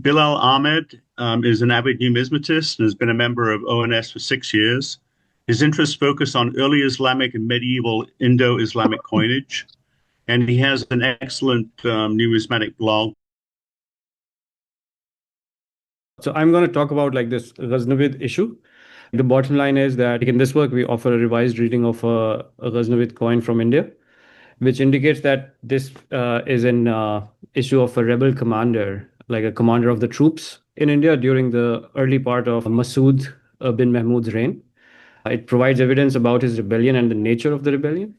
Bilal Ahmed is an avid numismatist and has been a member of ONS for 6 years. His interests focus on early Islamic and medieval Indo-Islamic coinage, and he has an excellent numismatic blog. So I'm going to talk about like this Ghaznavid issue. The bottom line is that in this work, we offer a revised reading of a Ghaznavid coin from India, which indicates that this is an issue of a rebel commander, like a commander of the troops in India during the early part of Masood bin Mahmud's reign. It provides evidence about his rebellion and the nature of the rebellion.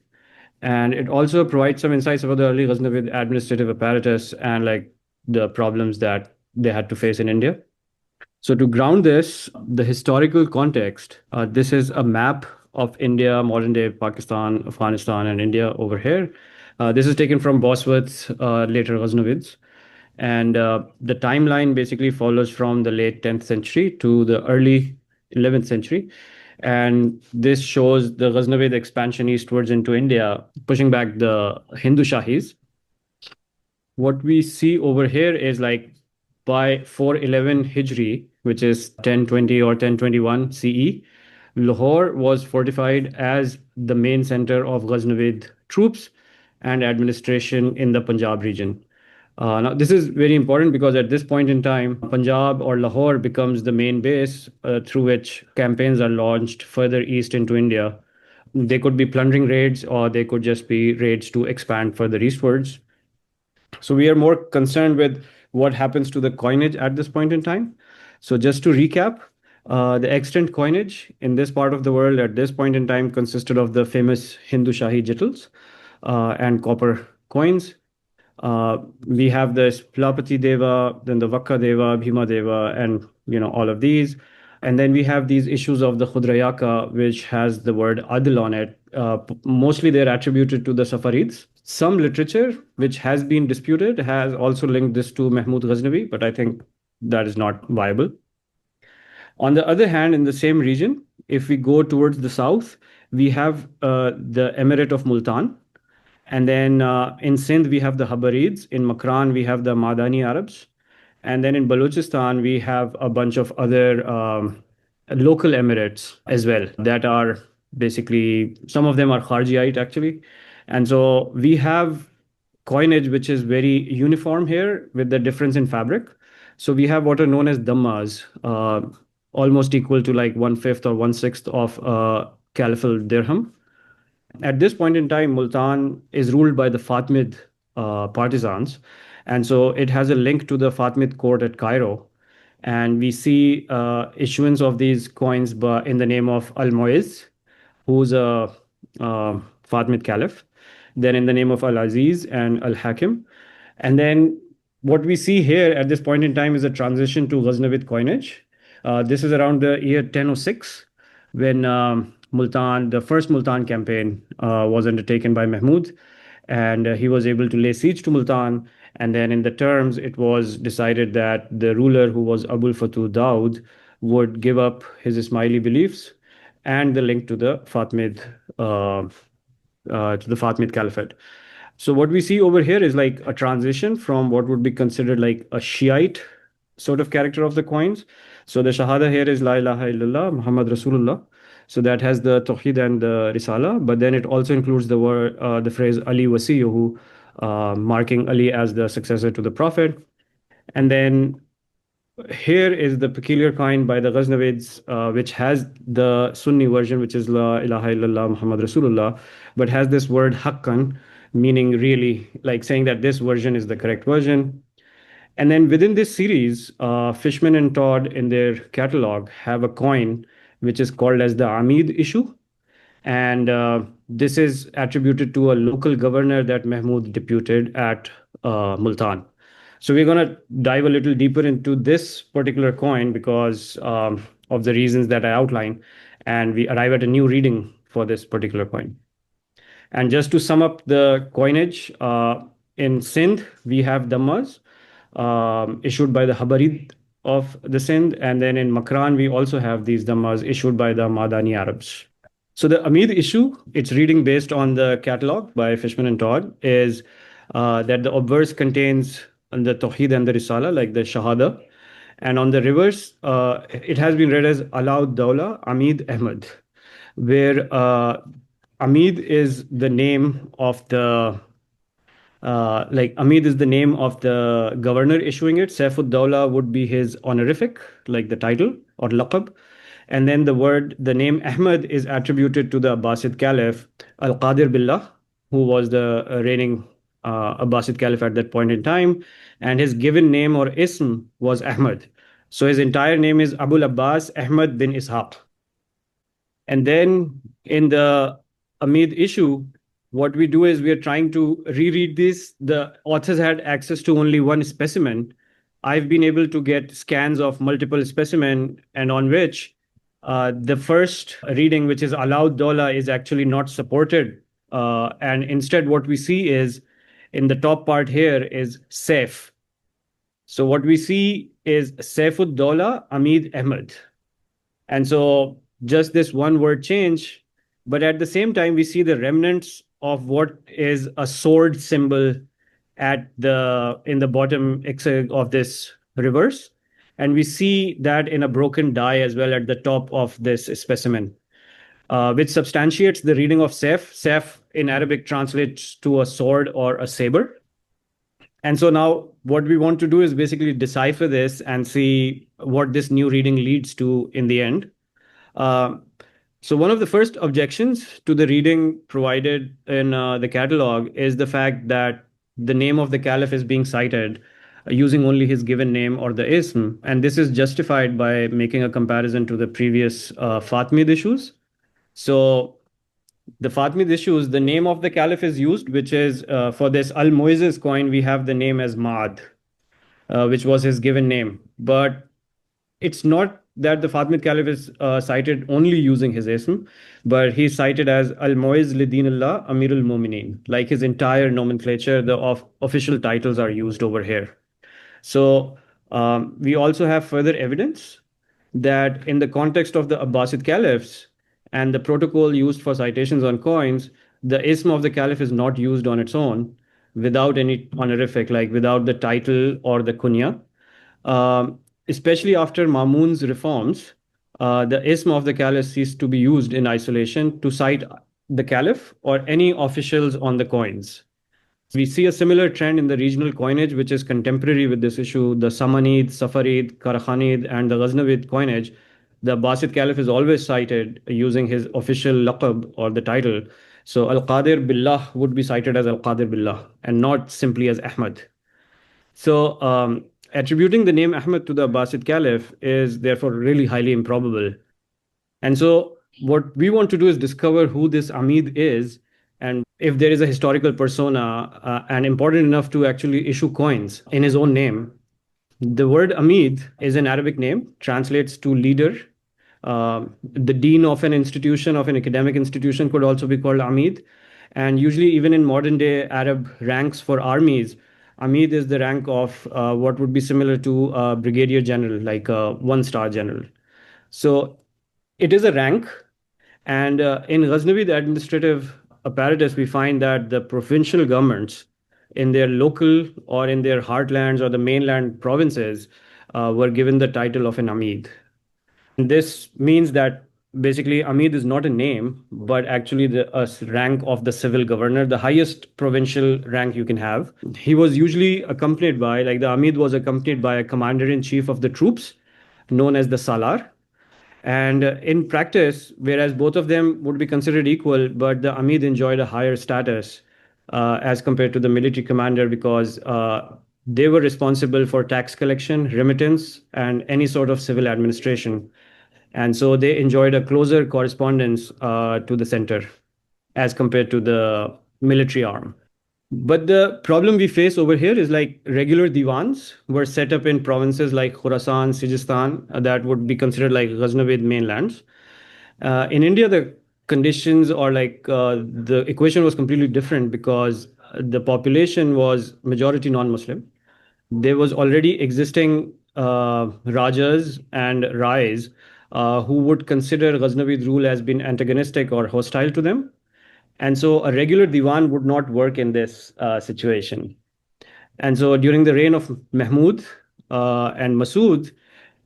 And it also provides some insights about the early Ghaznavid administrative apparatus and like the problems that they had to face in India. So to ground this, the historical context, this is a map of India, modern day Pakistan, Afghanistan, and India over here. This is taken from Bosworth's later Ghaznavids. And the timeline basically follows from the late 10th century to the early 11th century. And this shows the Ghaznavid expansion eastwards into India, pushing back the Hindu Shahis. What we see over here is like by 411 Hijri, which is 1020 or 1021 CE, Lahore was fortified as the main center of Ghaznavid troops and administration in the Punjab region. Now, this is very important because at this point in time, Punjab or Lahore becomes the main base through which campaigns are launched further east into India. They could be plundering raids or they could just be raids to expand further eastwards. So we are more concerned with what happens to the coinage at this point in time. So just to recap, the extant coinage in this part of the world at this point in time consisted of the famous Hindu Shahi jittals and copper coins. We have the Plapati Deva, then the Vakka Deva, Bhima Deva, and all of these. And then we have these issues of the Khudrayaka, which has the word Adil on it. Mostly they're attributed to the Safarids. Some literature, which has been disputed, has also linked this to Mahmud Ghaznavi, but I think that is not viable. On the other hand, in the same region, if we go towards the south, we have the Emirate of Multan. And then in Sindh, we have the Habarids. In Makran, we have the Madani Arabs. And then in Balochistan, we have a bunch of other local emirates as well that are basically, some of them are Kharjiite actually. And so we have coinage which is very uniform here with the difference in fabric. So we have what are known as dhammas, almost equal to like 1/5 or 1/6 of caliphal dirham. At this point in time, Multan is ruled by the Fatimid partisans. And so it has a link to the Fatimid court at Cairo. And we see issuance of these coins in the name of Al-Muizz, who's a Fatimid caliph. Then in the name of Al-Aziz and Al-Hakim. And then what we see here at this point in time is a transition to Ghaznavid coinage. This is around the year 1006 when Multan, the first Multan campaign was undertaken by Mahmud, and he was able to lay siege to Multan. And then in the terms, it was decided that the ruler, who was Abul Fatu Daud, would give up his Ismaili beliefs and the link to the Fatimid Caliphate. So what we see over here is like a transition from what would be considered like a Shiite sort of character of the coins. So the Shahada here is La ilaha illallah Muhammad Rasulullah. So that has the Tawheed and the Risala, but then it also includes the word, the phrase Ali Wasiyuhu, marking Ali as the successor to the Prophet. And then here is the peculiar coin by the Ghaznavids, which has the Sunni version, which is La ilaha illallah Muhammad Rasulullah, but has this word Haqqan, meaning really, like saying that this version is the correct version. And then within this series, Fishman and Todd in their catalog have a coin which is called as the Amid issue. And this is attributed to a local governor that Mahmud deputed at Multan. So we're going to dive a little deeper into this particular coin because of the reasons that I outlined. And we arrive at a new reading for this particular coin. And just to sum up the coinage, in Sindh, we have Dhammas issued by the Habarid of the Sindh. And then in Makran, we also have these Dhammas issued by the Madani Arabs. So the Amid issue, its reading based on the catalog by Fishman and Todd, is that the obverse contains the Tawheed and the Risala, like the Shahada. And on the reverse, it has been read as Alaud Dawla Amid Ahmed, where Amid is the name of the like Amid is the name of the governor issuing it. Saifud Dawla would be his honorific, like the title or laqab. And then the name Ahmad is attributed to the Abbasid Caliph Al Qadir Billah, who was the reigning Abbasid Caliph at that point in time. And his given name or ism was Ahmad. So his entire name is Abul Abbas Ahmad bin Ishaq. And then in the Amid issue, what we do is we are trying to reread this. The authors had access to only one specimen. I've been able to get scans of multiple specimen, and on which the first reading, which is Alaud Dawla, is actually not supported. And instead, what we see is in the top part here is Saif. So what we see is Saifud Dawla Amid Ahmed. And so just this one word change, but at the same time, we see the remnants of what is a sword symbol in the bottom exit of this reverse. And we see that in a broken die as well at the top of this specimen, which substantiates the reading of Saif. Saif in Arabic translates to a sword or a saber. And so now what we want to do is basically decipher this and see what this new reading leads to in the end. So one of the first objections to the reading provided in the catalog is the fact that the name of the caliph is being cited using only his given name or the ism. And this is justified by making a comparison to the previous Fatimid issues. So the Fatimid issues, the name of the caliph is used, which is for this Al-Muizzez coin, we have the name as Ma'ad, which was his given name. But it's not that the Fatimid caliph is cited only using his ism, but he's cited as Al-Muizz Lidinullah Amirul Mu'minin. Like his entire nomenclature, the official titles are used over here. So we also have further evidence that in the context of the Abbasid caliphs and the protocol used for citations on coins, the ism of the caliph is not used on its own without any honorific, like without the title or the kunya. Especially after Mamun's reforms, the ism of the caliph ceased to be used in isolation to cite the caliph or any officials on the coins. We see a similar trend in the regional coinage, which is contemporary with this issue. The Samanid, Safarid, Karakhanid, and the Ghaznavid coinage, the Abbasid caliph is always cited using his official laqab or the title. So Al-Qadir Billah would be cited as Al-Qadir Billah and not simply as Ahmad. So attributing the name Ahmad to the Abbasid caliph is therefore really highly improbable. And so what we want to do is discover who this Amid is and if there is a historical persona and important enough to actually issue coins in his own name. The word Amid is an Arabic name, translates to leader. The dean of an institution, of an academic institution, could also be called Amid. And usually even in modern day Arab ranks for armies, Amid is the rank of what would be similar to a brigadier general, like a one-star general. So it is a rank. And in Ghaznavid administrative apparatus, we find that the provincial governments in their local or in their heartlands or the mainland provinces were given the title of an Amid. And this means that basically Amid is not a name, but actually a rank of the civil governor, the highest provincial rank you can have. He was usually accompanied by, like the Amid was accompanied by a commander-in-chief of the troops known as the Salar. And in practice, whereas both of them would be considered equal, but the Amid enjoyed a higher status as compared to the military commander because they were responsible for tax collection, remittance, and any sort of civil administration. And so they enjoyed a closer correspondence to the center as compared to the military arm. But the problem we face over here is like regular diwans were set up in provinces like Khurasan, Sijistan, that would be considered like Ghaznavid mainlands. In India, the conditions or like the equation was completely different because the population was majority non-Muslim. There was already existing Rajas and Rais who would consider Ghaznavid rule as being antagonistic or hostile to them. And so a regular diwan would not work in this situation. And so during the reign of Mahmud and Masood,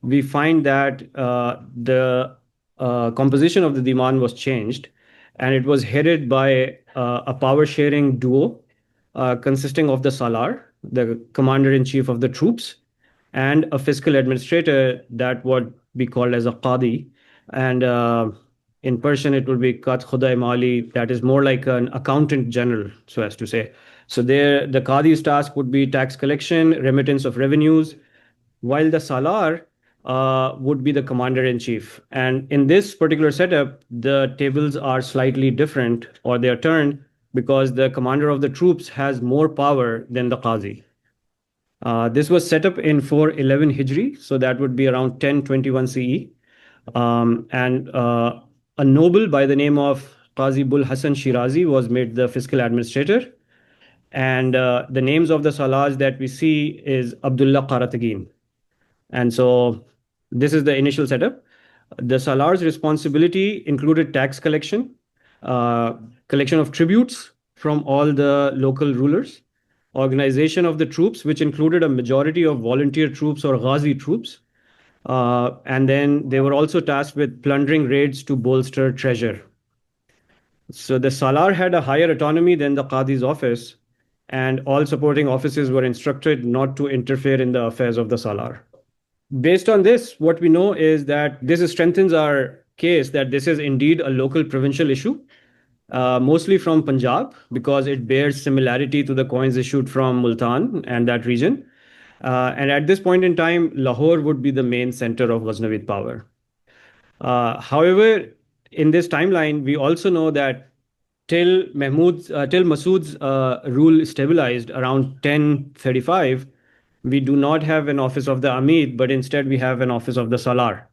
we find that the composition of the Diwan was changed, and it was headed by a power sharing duo consisting of the Salar, the commander in chief of the troops, and a fiscal administrator that would be called as a Qadi. And in Persian, it would be Qat Khudai Mali, that is more like an accountant general, so as to say. So there, the Qadi's task would be tax collection, remittance of revenues, while the Salar would be the commander in chief. And in this particular setup, the tables are slightly different, or they are turned, because the commander of the troops has more power than the Qazi. This was set up in 411 Hijri, so that would be around 1021 CE. And a noble by the name of Qazi Bul Hassan Shirazi was made the fiscal administrator. And the names of the Salars that we see is Abdullah Qaratagin. And so this is the initial setup. The Salar's responsibility included tax collection, collection of tributes from all the local rulers, organization of the troops, which included a majority of volunteer troops or Ghazi troops. And then they were also tasked with plundering raids to bolster treasure. So the Salar had a higher autonomy than the Qadi's office, and all supporting offices were instructed not to interfere in the affairs of the Salar. Based on this, what we know is that this strengthens our case that this is indeed a local provincial issue, mostly from Punjab, because it bears similarity to the coins issued from Multan and that region. And at this point in time, Lahore would be the main center of Ghaznavid power. However, in this timeline, we also know that till Masood's rule stabilized around 1035, we do not have an office of the Amid, but instead we have an office of the Salar.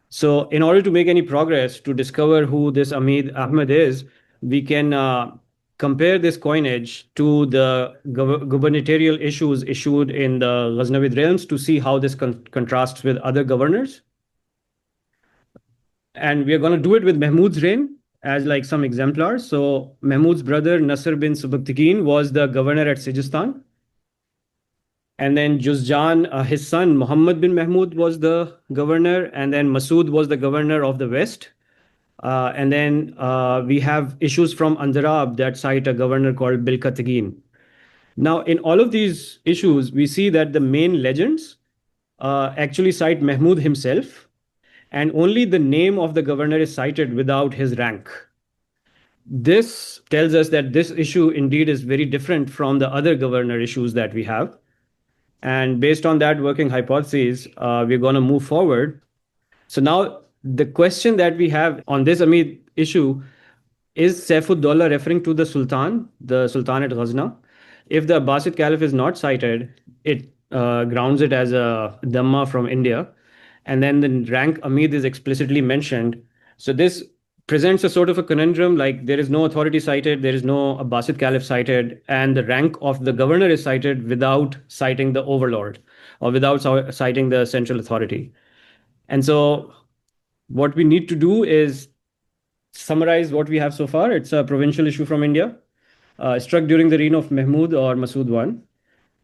So in order to make any progress to discover who this Amid Ahmed is, we can compare this coinage to the gubernatorial issues issued in the Ghaznavid realms to see how this contrasts with other governors. And we are going to do it with Mahmud's reign as like some exemplars. So Mahmud's brother Nasr bin Subaktigin was the governor at Sijistan. And then Juzjan, his son Muhammad bin Mahmud was the governor, and then Masood was the governor of the West. And then we have issues from Andarab that cite a governor called Bilkatagin. Now, in all of these issues, we see that the main legends actually cite Mahmud himself, and only the name of the governor is cited without his rank. This tells us that this issue indeed is very different from the other governor issues that we have. And based on that working hypothesis, we're going to move forward. So now the question that we have on this Amid issue is Saifuddaulah referring to the Sultanate Ghazna? If the Abbasid Caliph is not cited, it grounds it as a Dhamma from India. And then the rank Amid is explicitly mentioned. So this presents a sort of a conundrum, like there is no authority cited, there is no Abbasid Caliph cited, and the rank of the governor is cited without citing the overlord or without citing the central authority. And so what we need to do is summarize what we have so far. It's a provincial issue from India, struck during the reign of Mahmud or Masood I.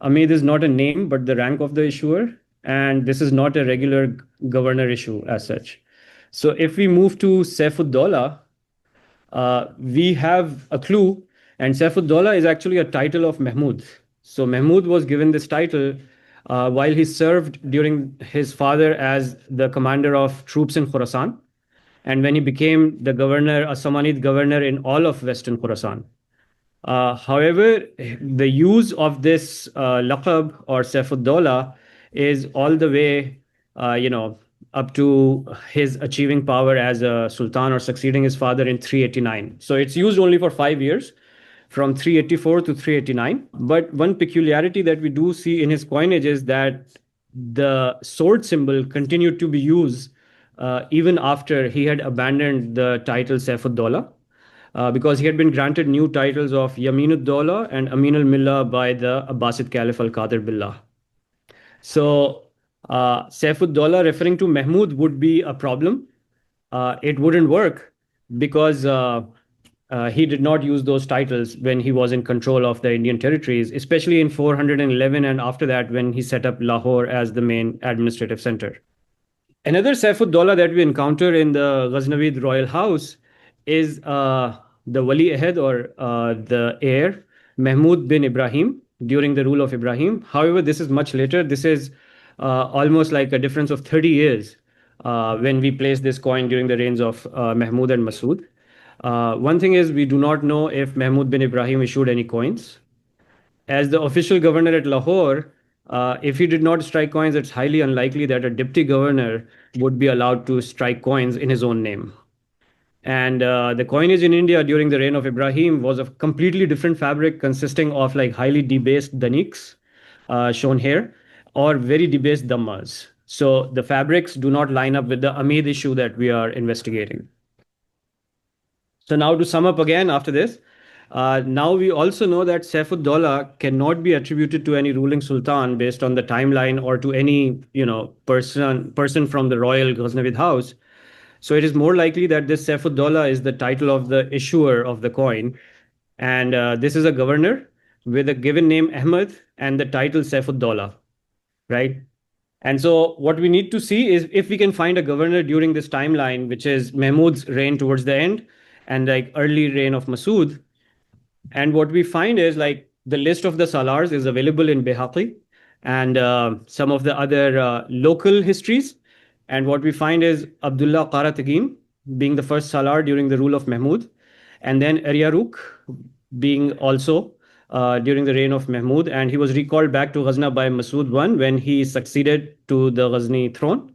Amid is not a name, but the rank of the issuer, and this is not a regular governor issue as such. So if we move to Saifuddaulah, we have a clue, and Saifuddaulah is actually a title of Mahmud. So Mahmud was given this title while he served during his father as the commander of troops in Khorasan, and when he became the governor, a Samanid governor in all of Western Khorasan. However, the use of this laqab or Saifuddaulah is all the way, up to his achieving power as a sultan or succeeding his father in 389. So it's used only for 5 years, from 384 to 389. But one peculiarity that we do see in his coinage is that the sword symbol continued to be used even after he had abandoned the title Saifuddaulah, because he had been granted new titles of Yaminud Dawla and Amin al-Millah by the Abbasid Caliph al-Qadir Billah. So Saifuddaulah referring to Mahmud would be a problem. It wouldn't work because he did not use those titles when he was in control of the Indian territories, especially in 411 and after that when he set up Lahore as the main administrative center. Another Saifuddaulah that we encounter in the Ghaznavid royal house is the Wali Ahad or the heir, Mahmud bin Ibrahim, during the rule of Ibrahim. However, this is much later. This is almost like a difference of 30 years when we place this coin during the reigns of Mahmud and Masood. One thing is, we do not know if Mahmud bin Ibrahim issued any coins. As the official governor at Lahore, if he did not strike coins, it's highly unlikely that a deputy governor would be allowed to strike coins in his own name. And the coinage in India during the reign of Ibrahim was of completely different fabric, consisting of like highly debased daniks, shown here, or very debased dhammas. So the fabrics do not line up with the Amid issue that we are investigating. So now to sum up again after this, now we also know that Saifuddaulah cannot be attributed to any ruling sultan based on the timeline or to any person from the royal Ghaznavid house. So it is more likely that this Saifuddaulah is the title of the issuer of the coin, and this is a governor with a given name Ahmed and the title Saifuddaulah, right? And so what we need to see is if we can find a governor during this timeline, which is Mahmud's reign towards the end and like early reign of Masood. And what we find is like the list of the Salars is available in Behaqi and some of the other local histories. And what we find is Abdullah Qara Tagin being the first Salar during the rule of Mahmud, and then Eryaruk being also during the reign of Mahmud, and he was recalled back to Ghazna by Masood I when he succeeded to the Ghazni throne.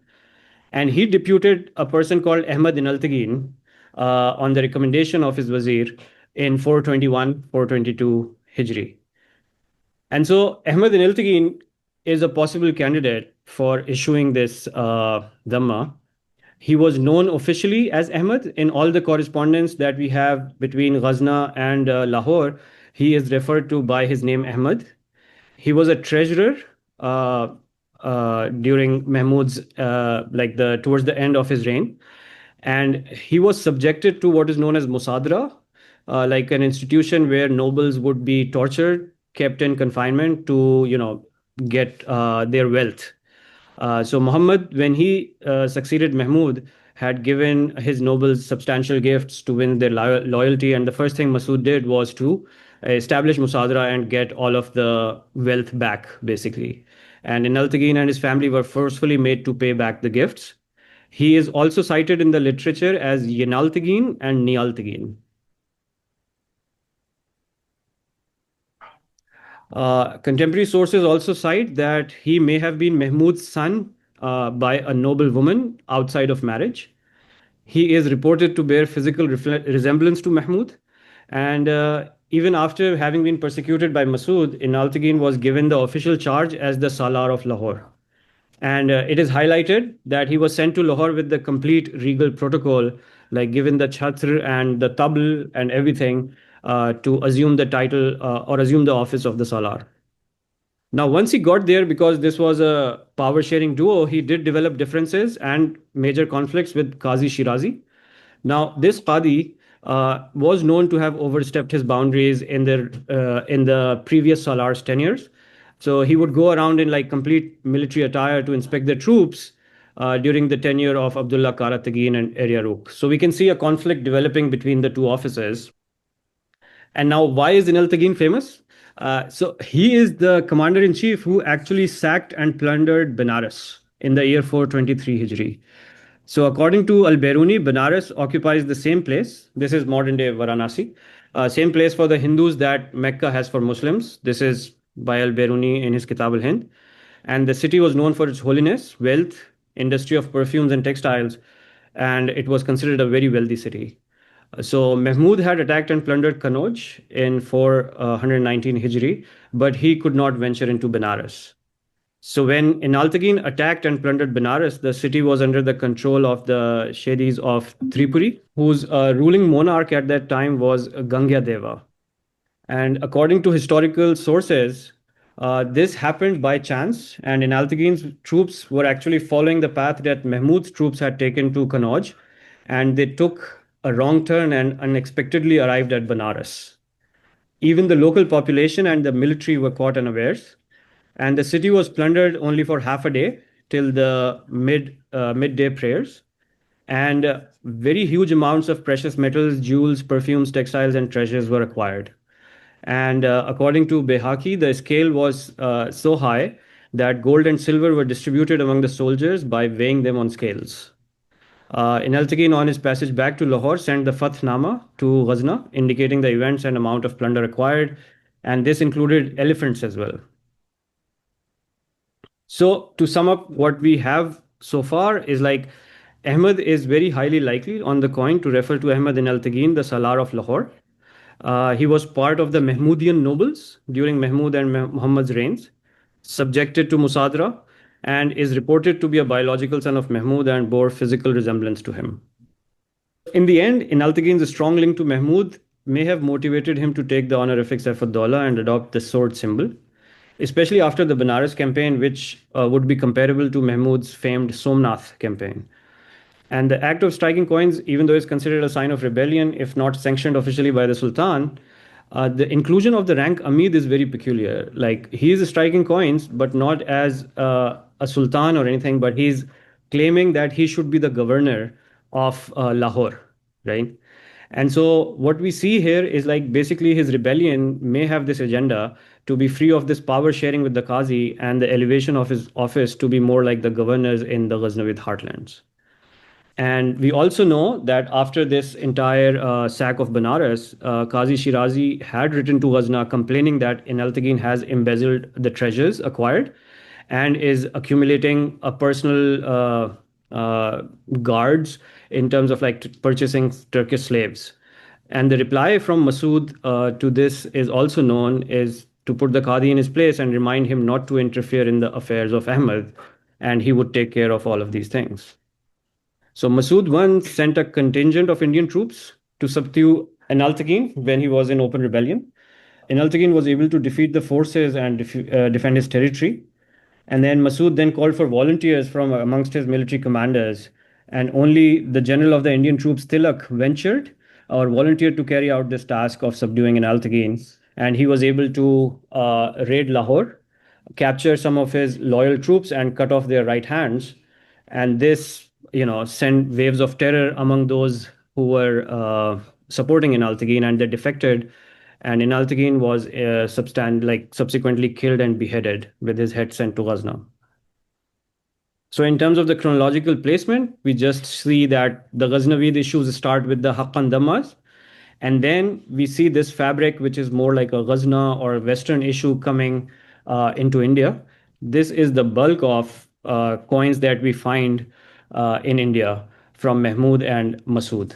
And he deputed a person called Ahmad Inaltagin on the recommendation of his Wazir in 421, 422 Hijri. And so Ahmad Inaltagin is a possible candidate for issuing this Dhamma. He was known officially as Ahmad in all the correspondence that we have between Ghazna and Lahore. He is referred to by his name Ahmad. He was a treasurer during Mahmud's towards the end of his reign, and he was subjected to what is known as Musadra, like an institution where nobles would be tortured, kept in confinement to get their wealth. So Muhammad, when he succeeded Mahmud, had given his nobles substantial gifts to win their loyalty, and the first thing Masood did was to establish Musadra and get all of the wealth back, basically. And Inaltagin and his family were forcefully made to pay back the gifts. He is also cited in the literature as Yenaltagin and Nialtagin. Contemporary sources also cite that he may have been Mahmud's son by a noble woman outside of marriage. He is reported to bear physical resemblance to Mahmud. And even after having been persecuted by Masood, Inaltagin was given the official charge as the Salar of Lahore. And it is highlighted that he was sent to Lahore with the complete regal protocol, like given the chhatr and the tabl and everything to assume the title or assume the office of the Salar. Now, once he got there, because this was a power-sharing duo, he did develop differences and major conflicts with Qazi Shirazi. Now, this Qadi was known to have overstepped his boundaries in the previous Salar's tenures. So he would go around in like complete military attire to inspect the troops during the tenure of Abdullah Qara Tagin and Eryaruk. So we can see a conflict developing between the two offices. And now, why is Inaltagin famous? So he is the commander-in-chief who actually sacked and plundered Benares in the year 423 Hijri. So according to Al-Biruni, Benares occupies the same place. This is modern-day Varanasi. Same place for the Hindus that Mecca has for Muslims. This is by Al-Biruni in his Kitab al-Hind. And the city was known for its holiness, wealth, industry of perfumes and textiles, and it was considered a very wealthy city. So Mahmud had attacked and plundered Kanauj in 419 Hijri, but he could not venture into Benares. So when Inaltagin attacked and plundered Benares, the city was under the control of the Shedis of Tripuri, whose ruling monarch at that time was Gangya Deva. And according to historical sources, this happened by chance, and Inaltagin's troops were actually following the path that Mahmud's troops had taken to Kanauj, and they took a wrong turn and unexpectedly arrived at Banaras. Even the local population and the military were caught unawares, and the city was plundered only for half a day till the midday prayers. And very huge amounts of precious metals, jewels, perfumes, textiles, and treasures were acquired. And according to Behaki, the scale was so high that gold and silver were distributed among the soldiers by weighing them on scales. Inaltagin, on his passage back to Lahore, sent the Fathnama to Ghazna, indicating the events and amount of plunder acquired, and this included elephants as well. So, to sum up, what we have so far is like Ahmed is very highly likely on the coin to refer to Ahmed Inaltagin, the Salar of Lahore. He was part of the Mahmudian nobles during Mahmud and Muhammad's reigns, subjected to Musadra, and is reported to be a biological son of Mahmud and bore physical resemblance to him. In the end, Inaltagin's strong link to Mahmud may have motivated him to take the honorific Saif-ud-Dawla and adopt the sword symbol, especially after the Banaras campaign, which would be comparable to Mahmud's famed Somnath campaign. And the act of striking coins, even though it's considered a sign of rebellion, if not sanctioned officially by the Sultan, the inclusion of the rank Amid is very peculiar. Like he is striking coins, but not as a sultan or anything, but he's claiming that he should be the governor of Lahore, right? And so what we see here is like basically his rebellion may have this agenda to be free of this power sharing with the Qazi and the elevation of his office to be more like the governors in the Ghaznavid heartlands. And we also know that after this entire sack of Banaras, Qazi Shirazi had written to Ghazna complaining that Inaltagin has embezzled the treasures acquired and is accumulating a personal guards in terms of like purchasing Turkish slaves. And the reply from Masood to this is also known is to put the Qadi in his place and remind him not to interfere in the affairs of Ahmed, and he would take care of all of these things. So Masood once sent a contingent of Indian troops to subdue Inaltagin when he was in open rebellion. Inaltagin was able to defeat the forces and defend his territory. And then Masood then called for volunteers from amongst his military commanders. And only the general of the Indian troops, Tilak, ventured or volunteered to carry out this task of subduing Inaltagin. And he was able to raid Lahore, capture some of his loyal troops, and cut off their right hands. And this sent waves of terror among those who were supporting Inaltagin, and they defected. And Inaltagin was subsequently killed and beheaded with his head sent to Ghazna. So in terms of the chronological placement, we just see that the Ghaznavid issues start with the Haqqan Dhammas. And then we see this fabric, which is more like a Ghazna or Western issue coming into India. This is the bulk of coins that we find in India from Mahmud and Masood.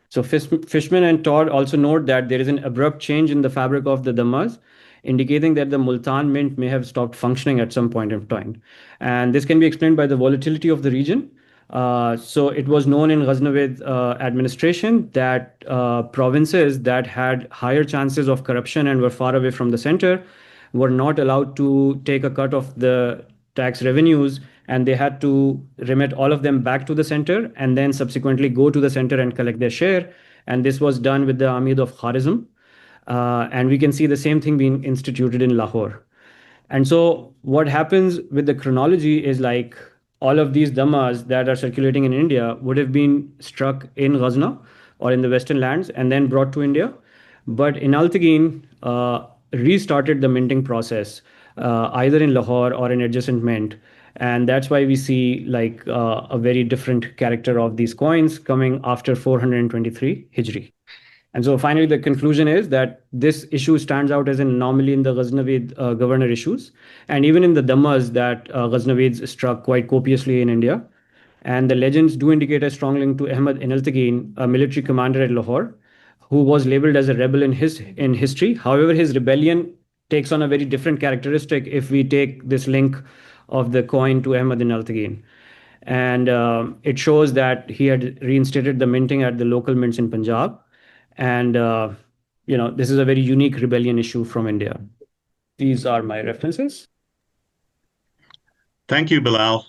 So Fishman and Todd also note that there is an abrupt change in the fabric of the Dhammas, indicating that the Multan mint may have stopped functioning at some point in time. And this can be explained by the volatility of the region. So it was known in Ghaznavid administration that provinces that had higher chances of corruption and were far away from the center were not allowed to take a cut of the tax revenues, and they had to remit all of them back to the center and then subsequently go to the center and collect their share. And this was done with the Amid of Kharizm. And we can see the same thing being instituted in Lahore. And so what happens with the chronology is like all of these dhammas that are circulating in India would have been struck in Ghazna or in the Western lands and then brought to India. But Inaltagin restarted the minting process either in Lahore or in adjacent mint. And that's why we see like a very different character of these coins coming after 423 Hijri. And so finally, the conclusion is that this issue stands out as an anomaly in the Ghaznavid governor issues, and even in the Dhammas that Ghaznavids struck quite copiously in India. And the legends do indicate a strong link to Ahmad Inaltagin, a military commander at Lahore, who was labeled as a rebel in history. However, his rebellion takes on a very different characteristic if we take this link of the coin to Ahmad Inaltagin. And it shows that he had reinstated the minting at the local mints in Punjab. And, this is a very unique rebellion issue from India. These are my references. Thank you, Bilal.